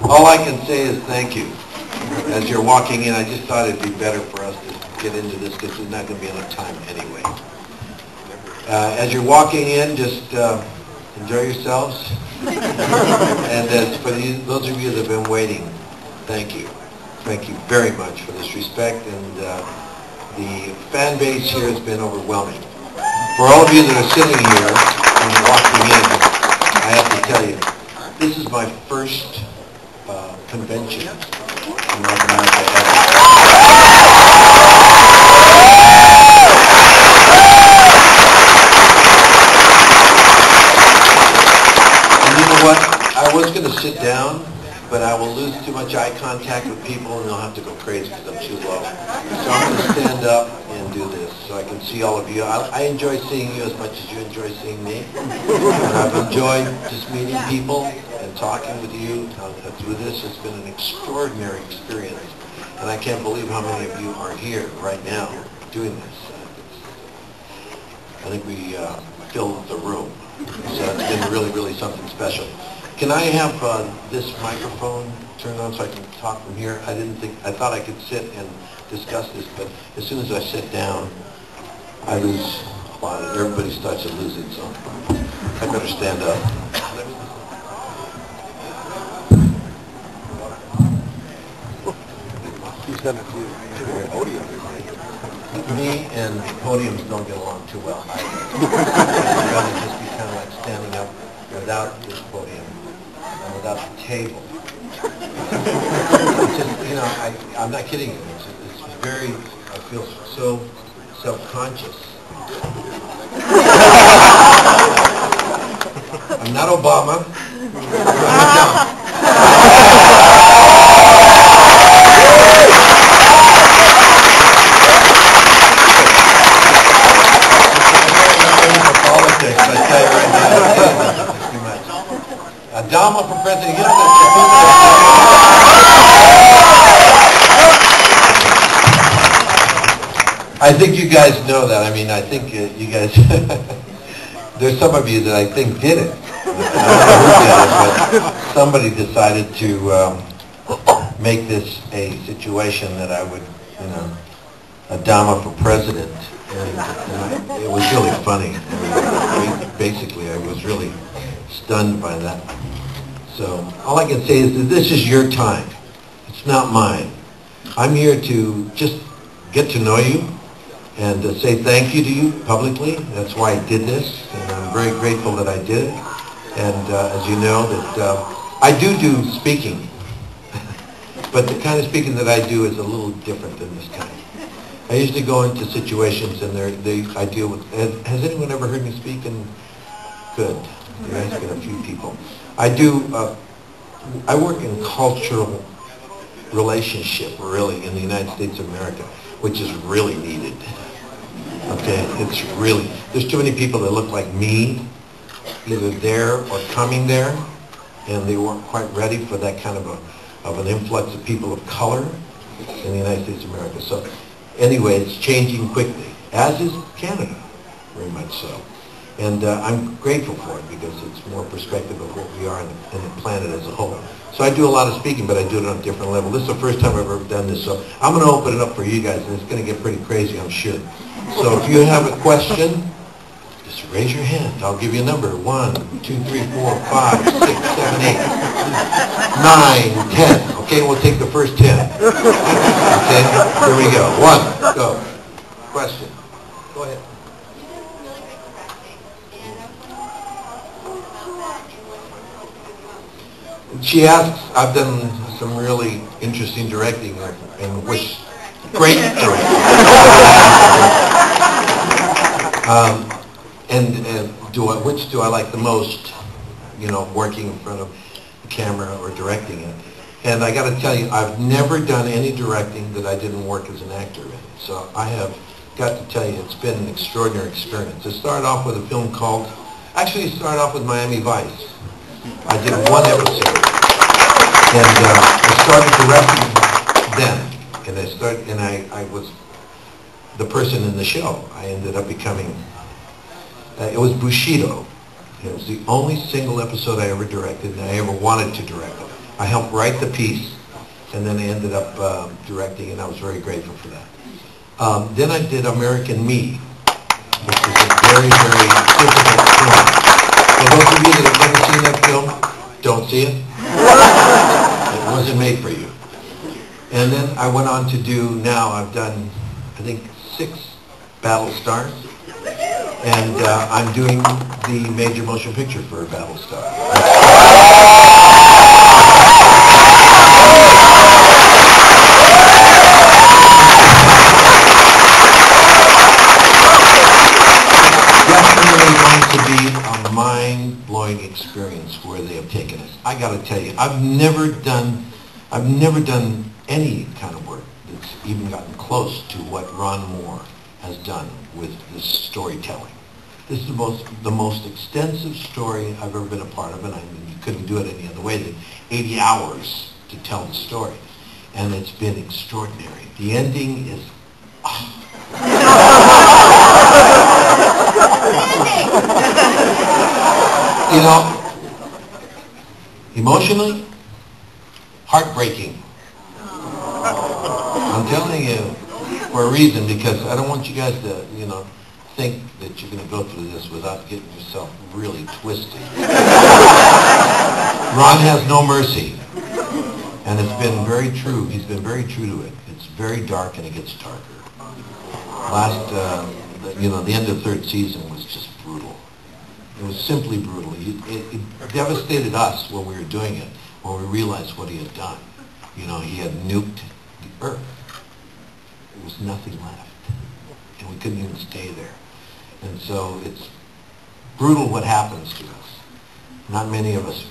All I can say is thank you. As you're walking in, I just thought it'd be better for us to get into this because there's not going to be enough time anyway. As you're walking in, just enjoy yourselves. And as for those of you that have been waiting, thank you. Thank you very much for this respect. And the fan base here has been overwhelming. For all of you that are sitting here and walking in, I have to tell you, this is my first convention in North America ever. And you know what? I was going to sit down, but I will lose too much eye contact with people and they'll have to go crazy because I'm too low. So I'm going to stand up and do this so I can see all of you. I enjoy seeing you as much as you enjoy seeing me. And I've enjoyed just meeting people and talking with you through this. It's been an extraordinary experience. And I can't believe how many of you are here right now doing this. I think we filled the room. So it's been really, really something special. Can I have this microphone turned on so I can talk from here? I thought I could sit and discuss this, but as soon as I sit down, I lose a lot of it. Everybody starts to lose it, so I better stand up. Me and podiums don't get along too well. I'd rather just be kind of like standing up without this podium and without the table. It's just, you know, I'm not kidding you. It's very, I feel so self-conscious. I'm not Obama. I'm Trump. Obama for president. You know, I think you guys know that. I mean, I think you guys, there's some of you that I think did it. I don't know who did it, but somebody decided to make this a situation that I would, you know, Obama for president. And it was really funny. I mean, basically, I was really stunned by that. So all I can say is that this is your time. It's not mine. I'm here to just get to know you and to say thank you to you publicly. That's why I did this, and I'm very grateful that I did it. And as you know, that I do speaking, but the kind of speaking that I do is a little different than this kind. I usually go into situations and I deal with. Has anyone ever heard me speak? And good. There has been a few people. I work in cultural relationship, really, in the United States of America, which is really needed. Okay, it's really, there's too many people that look like me, either there or coming there, and they weren't quite ready for that kind of an influx of people of color in the United States of America. So anyway, it's changing quickly, as is Canada, very much so. And I'm grateful for it because it's more perspective of what we are in the planet as a whole. So I do a lot of speaking, but I do it on a different level. This is the first time I've ever done this, so I'm going to open it up for you guys, and it's going to get pretty crazy, I'm sure. So if you have a question, just raise your hand. I'll give you a number. 1, 2, 3, 4, 5, 6, 7, 8, 9, 10. Okay, we'll take the first 10. Okay, here we go. 1, go. Question. Go ahead. She asks, I've done some really interesting directing and great directing. Which do I like the most, you know, working in front of the camera or directing it? And I got to tell you, I've never done any directing that I didn't work as an actor in. So I have got to tell you, it's been an extraordinary experience. It started off with a film called, actually it started off with Miami Vice. I did one episode, and I started directing then, and I was the person in the show. I ended up becoming, it was Bushido. It was the only single episode I ever directed, and I ever wanted to direct it. I helped write the piece, and then I ended up directing, and I was very grateful for that. Then I did American Me, which was a very, very difficult film. For those of you that have never seen that film, don't see it. It wasn't made for you. And then I went on to do, now I've done, I think, 6 Battle Stars. And I'm doing the major motion picture for Battlestar. Definitely going to be a mind-blowing experience where they have taken us. I got to tell you, I've never done any kind of work that's even gotten close to what Ron Moore has done with this storytelling. This is the most extensive story I've ever been a part of, and I mean, you couldn't do it any other way than 80 hours to tell the story. And it's been extraordinary. The ending is... You know, emotionally, heartbreaking. I'm telling you, for a reason, because I don't want you guys to, you know, think that you're going to go through this without getting yourself really twisted. Ron has no mercy, and it's been very true. He's been very true to it. It's very dark, and it gets darker. The end of 3rd season was just brutal. It was simply brutal. It devastated us when we were doing it, when we realized what he had done. You know, he had nuked the earth. There was nothing left, and we couldn't even stay there. And so it's brutal what happens to us. Not many of us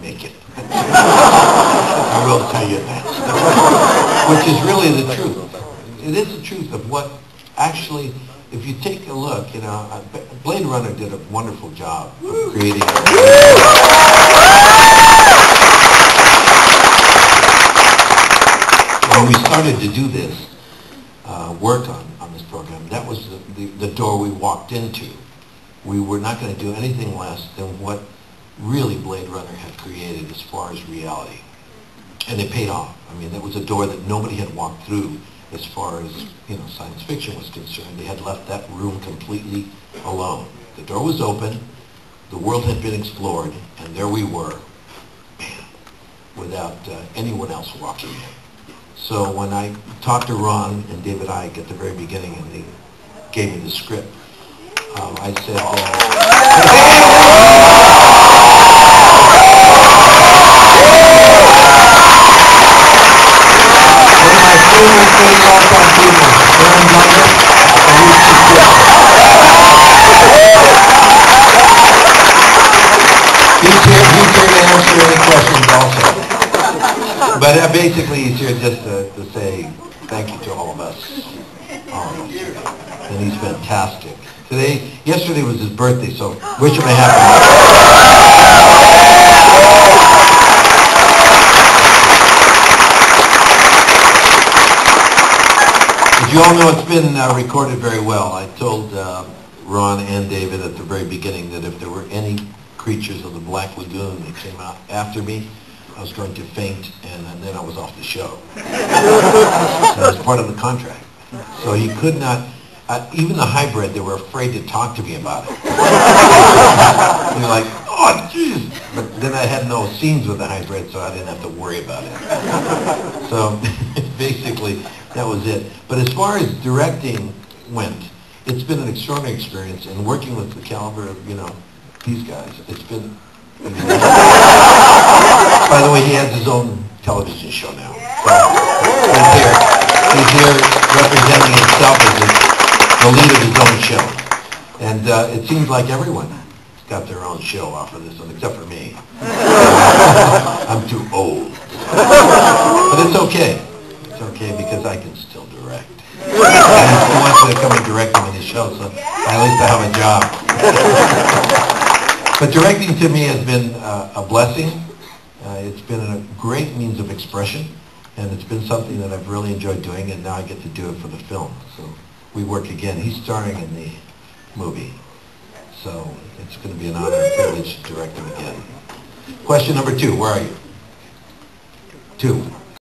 make it. I will tell you that. Which is really the truth. It is the truth of what actually, if you take a look, you know, Blade Runner did a wonderful job of creating when we started to do this work on this program, that was the door we walked into. We were not going to do anything less than what really Blade Runner had created as far as reality. And it paid off. I mean, that was a door that nobody had walked through as far as, you know, science fiction was concerned. They had left that room completely alone. The door was open, the world had been explored, and there we were, man, without anyone else walking in. So when I talked to Ron and David Icke at the very beginning, and they gave me the script, I said, one of my favorite things all-time people, Aaron Douglas, and he's just he's here to answer any questions also. But basically, he's here just to say thank you to all of us here. And he's fantastic. Yesterday was his birthday, so wish him a happy birthday. As you all know, it's been recorded very well. I told Ron and David at the very beginning that if there were any creatures of the Black Lagoon that came out after me, I was going to faint, and then I was off the show. So that was part of the contract. So he could not, even the hybrid, they were afraid to talk to me about it. They were like, oh, jeez. But then I had no scenes with the hybrid, so I didn't have to worry about it. So basically, that was it. But as far as directing went, it's been an extraordinary experience, and working with the caliber of, you know, these guys, it's been... By the way, he has his own television show now. So he's here representing himself as the lead of his own show. And it seems like everyone's got their own show off of this one, except for me. I'm too old. But it's okay. It's okay because I can still direct. And he wants me to come and direct him in his show, so at least I have a job. But directing to me has been a blessing. It's been a great means of expression, and it's been something that I've really enjoyed doing, and now I get to do it for the film. So we work again. He's starring in the movie, so it's going to be an honor and privilege to direct him again. Question number 2, where are you? 2.